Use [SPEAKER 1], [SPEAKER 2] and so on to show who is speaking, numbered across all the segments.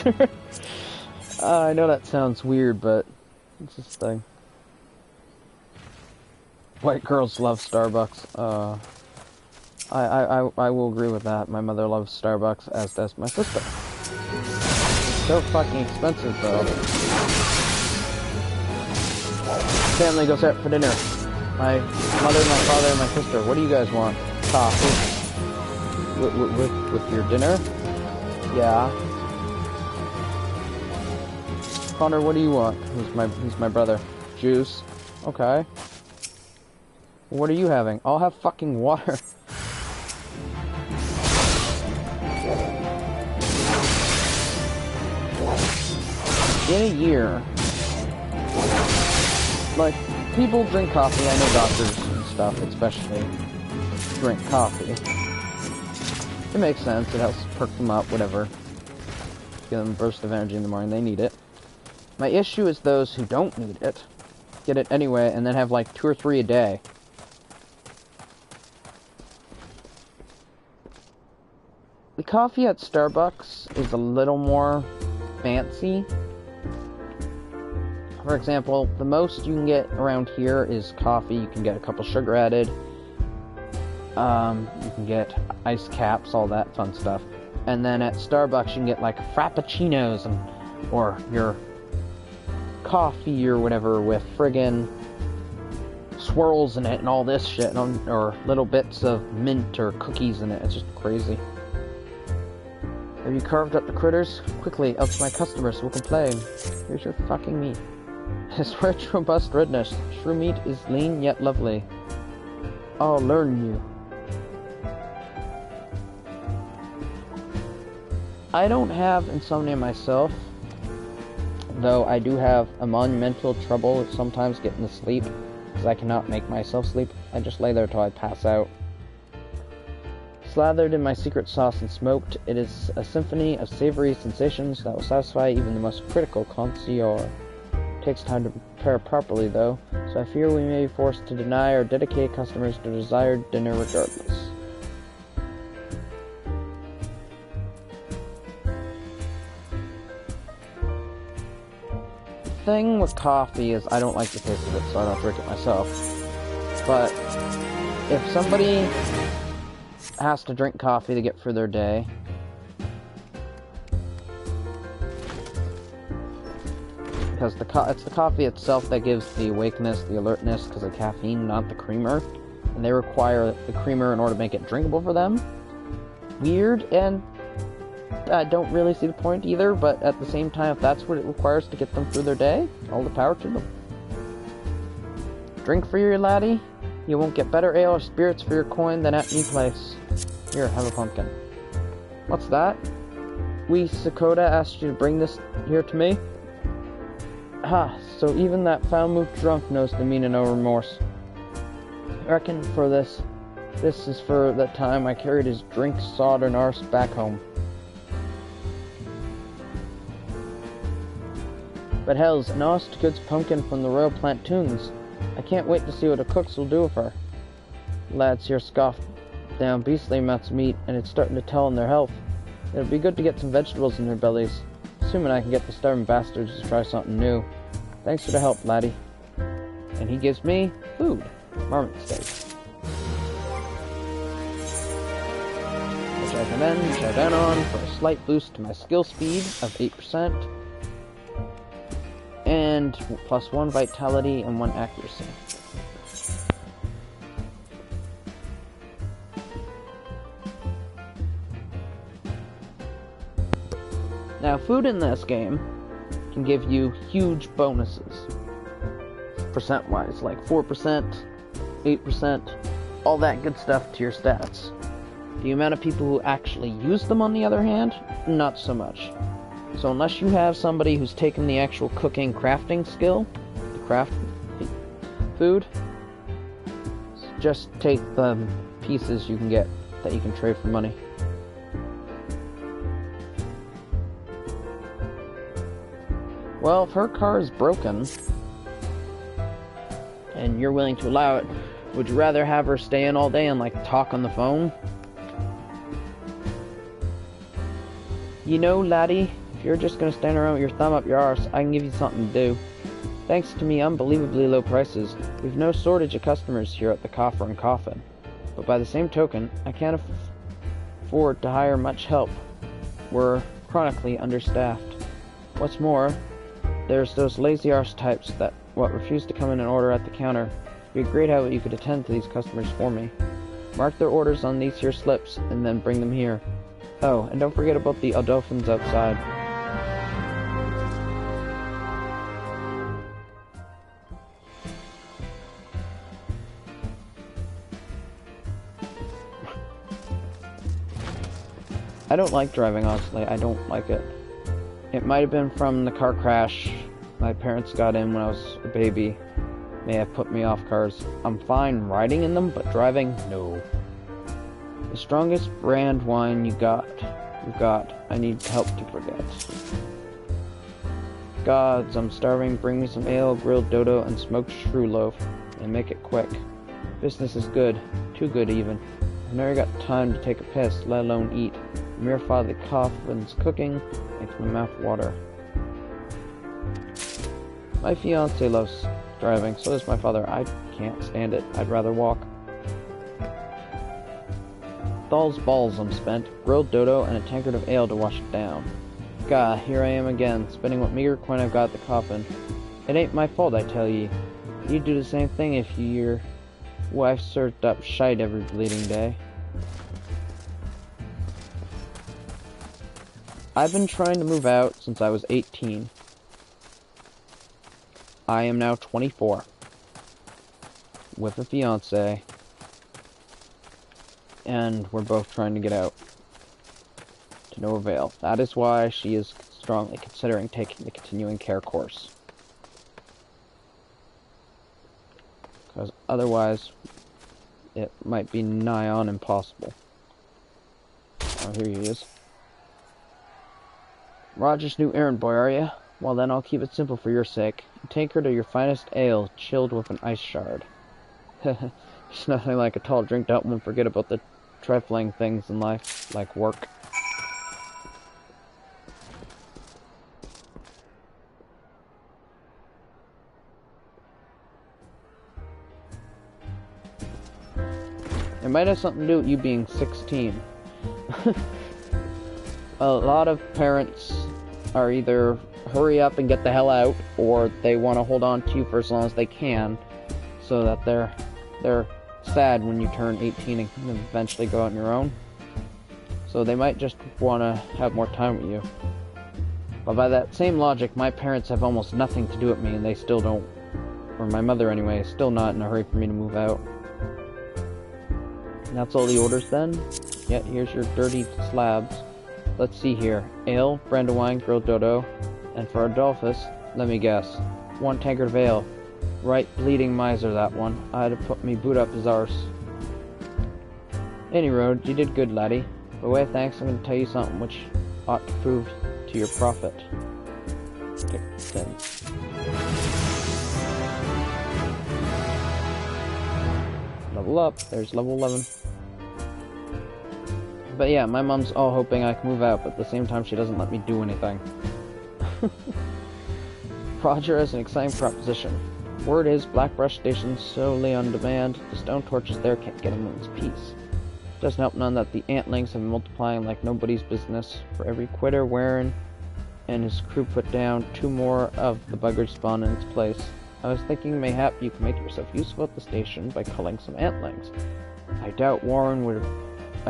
[SPEAKER 1] this. I know that sounds weird, but it's this thing. White girls love Starbucks. I will agree with that. My mother loves Starbucks, as does my sister. So fucking expensive, though. Family goes out for dinner. My mother, my father, and my sister. What do you guys want? Coffee. With your dinner? Yeah. Connor, what do you want? He's my brother. Juice. Okay. What are you having? I'll have fucking water. In a year, like, people drink coffee. I know doctors and stuff, especially, drink coffee. It makes sense. It helps perk them up, whatever. Give them a burst of energy in the morning. They need it. My issue is those who don't need it, get it anyway, and then have like 2 or 3 a day. The coffee at Starbucks is a little more fancy. For example, the most you can get around here is coffee. You can get a couple sugar added. You can get ice caps, all that fun stuff. And then at Starbucks, you can get like frappuccinos or your coffee or whatever with friggin' swirls in it and all this shit, or little bits of mint or cookies in it. It's just crazy. Have you carved up the critters? Quickly, else my customers will complain. Here's your fucking meat. His rich, robust redness. Shrew meat is lean yet lovely. I'll learn you. I don't have insomnia myself, though I do have a monumental trouble sometimes getting to sleep, because I cannot make myself sleep. I just lay there till I pass out. Slathered in my secret sauce and smoked, it is a symphony of savory sensations that will satisfy even the most critical connoisseur. It takes time to prepare properly, though, so I fear we may be forced to deny our dedicated customers their desired dinner regardless. The thing with coffee is I don't like the taste of it, so I don't drink it myself. But if somebody has to drink coffee to get through their day, because it's the coffee itself that gives the awakeness, the alertness, because of caffeine, not the creamer, and they require the creamer in order to make it drinkable for them. Weird, and I don't really see the point either, but at the same time, if that's what it requires to get them through their day, all the power to them. Drink for your laddie. You won't get better ale or spirits for your coin than at any place. Here, have a pumpkin. What's that? We, Sakota, asked you to bring this here to me? Ha, so even that foul-mouthed drunk knows the meaning of remorse. I reckon for this is for the time I carried his drink, sod, and arse back home. But hell's an honest goods pumpkin from the Royal Plantoons. I can't wait to see what the cooks will do with her. Lads here scoffed down beastly amounts of meat, and it's starting to tell on their health. It'll be good to get some vegetables in their bellies, assuming I can get the starving bastards to try something new. Thanks for the help, laddie. And he gives me food. Marmot steak. Which I can then chow down on for a slight boost to my skill speed of 8%. And plus 1 vitality and 1 accuracy. Now, food in this game can give you huge bonuses, percent-wise, like 4%, 8%, all that good stuff to your stats. The amount of people who actually use them, on the other hand, not so much. So unless you have somebody who's taken the actual cooking, crafting skill to craft food, just take the pieces you can get that you can trade for money. Well, if her car is broken, and you're willing to allow it, would you rather have her stay in all day and, like, talk on the phone? You know, laddie, If you're just gonna stand around with your thumb up your arse, I can give you something to do. Thanks to me unbelievably low prices, we've no shortage of customers here at the Coffer and Coffin. But by the same token, I can't afford to hire much help. We're chronically understaffed. What's more, there's those lazy arse types that refuse to come in and order at the counter. It'd be great how you could attend to these customers for me. Mark their orders on these here slips, and then bring them here. Oh, and don't forget about the dolphins outside. I don't like driving, honestly. I don't like it. It might have been from the car crash my parents got in when I was a baby. May have put me off cars. I'm fine riding in them, but driving, no. The strongest brand wine you've got. I need help to forget. Gods, I'm starving. Bring me some ale, grilled dodo, and smoked shrew loaf. And make it quick. Business is good. Too good, even. I've never got time to take a piss, let alone eat. The mere thought of the coffin's cooking makes my mouth water. My fiance loves driving, so does my father. I can't stand it. I'd rather walk. Thall's balls, I'm spent. Grilled dodo and a tankard of ale to wash it down. Gah, here I am again, spending what meager coin I've got at the coffin. It ain't my fault, I tell ye. You'd do the same thing if your wife served up shite every bleeding day. I've been trying to move out since I was 18. I am now 24. With a fiance. And we're both trying to get out. To no avail. That is why she is strongly considering taking the continuing care course. Because otherwise, it might be nigh on impossible. Oh, here he is. Roger's new errand boy, are you? Well then, I'll keep it simple for your sake. A tankard of your finest ale, chilled with an ice shard. There's nothing like a tall drink to help one forget about the trifling things in life, like work. It might have something to do with you being 16. A lot of parents are either hurry up and get the hell out, or they want to hold on to you for as long as they can, so that they're sad when you turn 18 and can eventually go out on your own. So they might just want to have more time with you. But by that same logic, my parents have almost nothing to do with me, and they still don't, or my mother anyway, is still not in a hurry for me to move out. And that's all the orders then? Yeah, here's your dirty slabs. Let's see here. Ale, brandywine, grilled dodo, and for Adolphus, let me guess. 1 tankard of ale. Right bleeding miser, that one. I'd have put me boot up his arse. Any road, you did good, laddie. By way of thanks, I'm going to tell you something which ought to prove to your profit. Tick 10. Level up. There's level 11. But yeah, my mom's all hoping I can move out, but at the same time she doesn't let me do anything. Roger has an exciting proposition. Word is, Blackbrush Station's solely on demand. The stone torches there can't get a moment's peace. Doesn't help none that the antlings have been multiplying like nobody's business. For every quitter Warren and his crew put down, 2 more of the buggers spawn in its place. I was thinking mayhap you could make yourself useful at the station by culling some antlings. I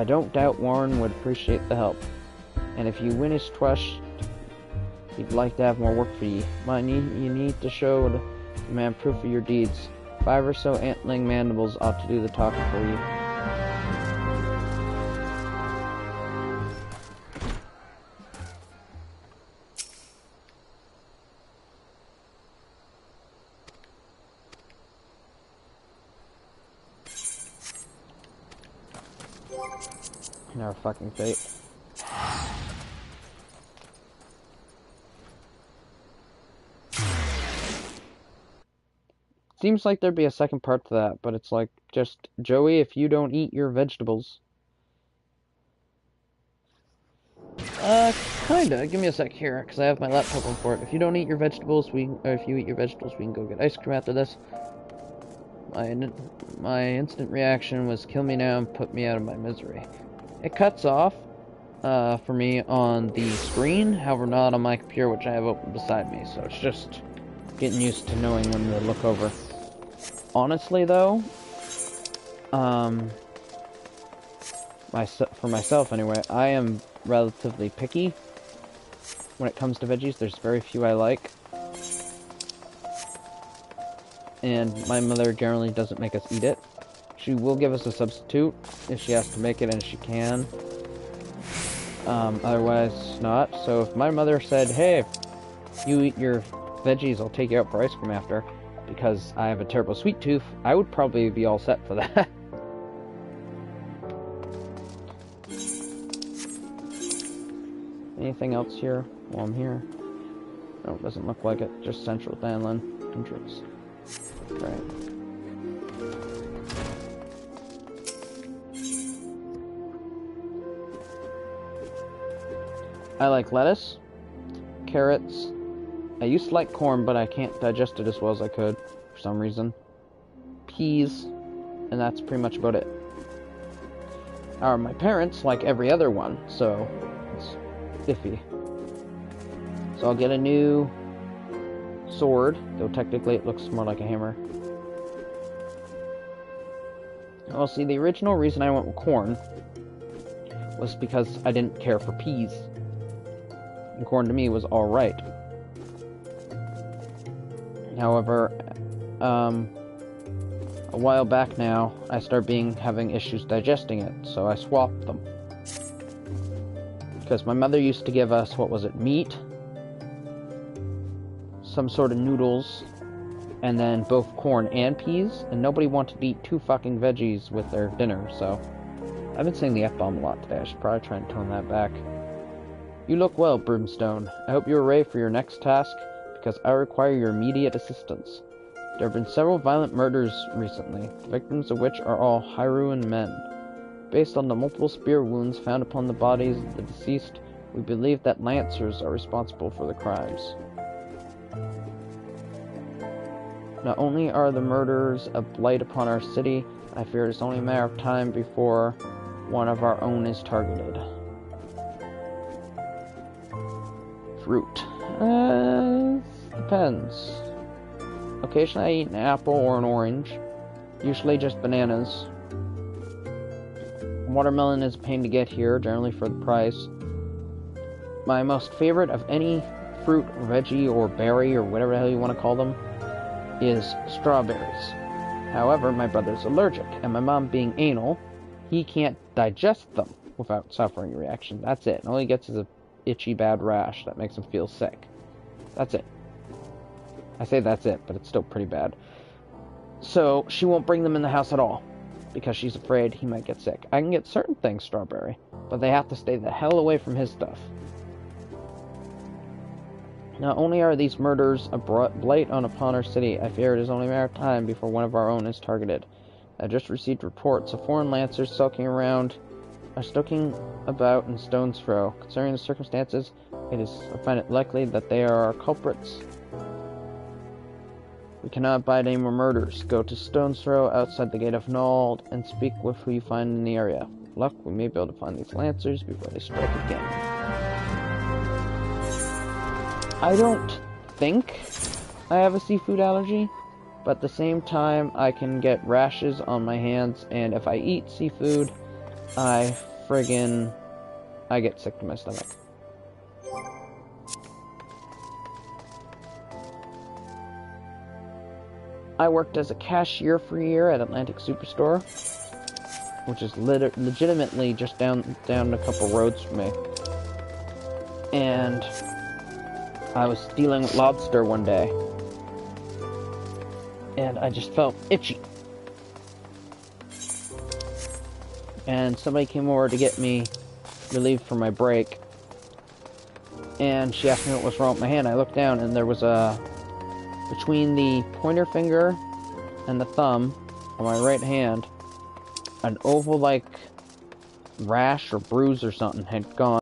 [SPEAKER 1] don't doubt Warren would appreciate the help. And if you win his trust, he'd like to have more work for ye. Mind you need to show the man proof of your deeds. 5 or so antling mandibles ought to do the talking for you. Our fucking fate. Seems like there'd be a second part to that, but it's like, just, Joey, if you don't eat your vegetables. Kinda. Give me a sec here, because I have my laptop on for it. If you don't eat your vegetables, or if you eat your vegetables, we can go get ice cream after this. My instant reaction was kill me now and put me out of my misery. It cuts off, for me on the screen, however not on my computer, which I have open beside me, so it's just getting used to knowing when to look over. Honestly, though, for myself anyway, I am relatively picky when it comes to veggies. There's very few I like. And my mother generally doesn't make us eat it. She will give us a substitute if she has to make it, and she can. Otherwise not. So if my mother said, hey, you eat your veggies, I'll take you out for ice cream after, because I have a terrible sweet tooth, I would probably be all set for that. Anything else here while I'm here? No, it doesn't look like it. Just Central Danlan entrance. Right. I like lettuce, carrots. I used to like corn, but I can't digest it as well as I could for some reason. Peas, and that's pretty much about it. My parents like every other one, so it's iffy. So I'll get a new sword, though technically it looks more like a hammer. Well, see, the original reason I went with corn was because I didn't care for peas. And corn to me was alright. However, a while back now, I started having issues digesting it, so I swapped them. Because my mother used to give us, what was it, meat, some sort of noodles, and then both corn and peas, and nobody wanted to eat 2 fucking veggies with their dinner, so I've been saying the F-bomb a lot today. I should probably try and tone that back. You look well, Brimstone. I hope you are ready for your next task, because I require your immediate assistance. There have been several violent murders recently, the victims of which are all Hyrule men. Based on the multiple spear wounds found upon the bodies of the deceased, we believe that Lancers are responsible for the crimes. Not only are the murders a blight upon our city, I fear it's only a matter of time before one of our own is targeted. Fruit. Depends. Occasionally I eat an apple or an orange. Usually just bananas. Watermelon is a pain to get here, generally for the price. My most favorite of any fruit, veggie, or berry, or whatever the hell you want to call them, is strawberries. However, my brother's allergic, and my mom being anal, he can't digest them without suffering a reaction. That's it. And all he gets is a itchy bad rash that makes him feel sick. That's it. I say that's it, but it's still pretty bad. So, she won't bring them in the house at all, because she's afraid he might get sick. I can get certain things strawberry, but they have to stay the hell away from his stuff. Not only are these murders a blight upon our city, I fear it is only a matter of time before one of our own is targeted. I just received reports of foreign lancers skulking about in Stone's Throw. Concerning the circumstances, I find it likely that they are our culprits. We cannot abide any more murders. Go to Stone's Throw outside the gate of Nald and speak with who you find in the area. Luck, we may be able to find these lancers before they strike again. I don't think I have a seafood allergy, but at the same time, I can get rashes on my hands, and if I eat seafood, I get sick to my stomach. I worked as a cashier for a year at Atlantic Superstore, which is legitimately just down a couple roads from me. And I was dealing with lobster one day, and I just felt itchy. And somebody came over to get me relieved from my break, and she asked me what was wrong with my hand. I looked down, and there was between the pointer finger and the thumb on my right hand, an oval-like rash or bruise or something had gone.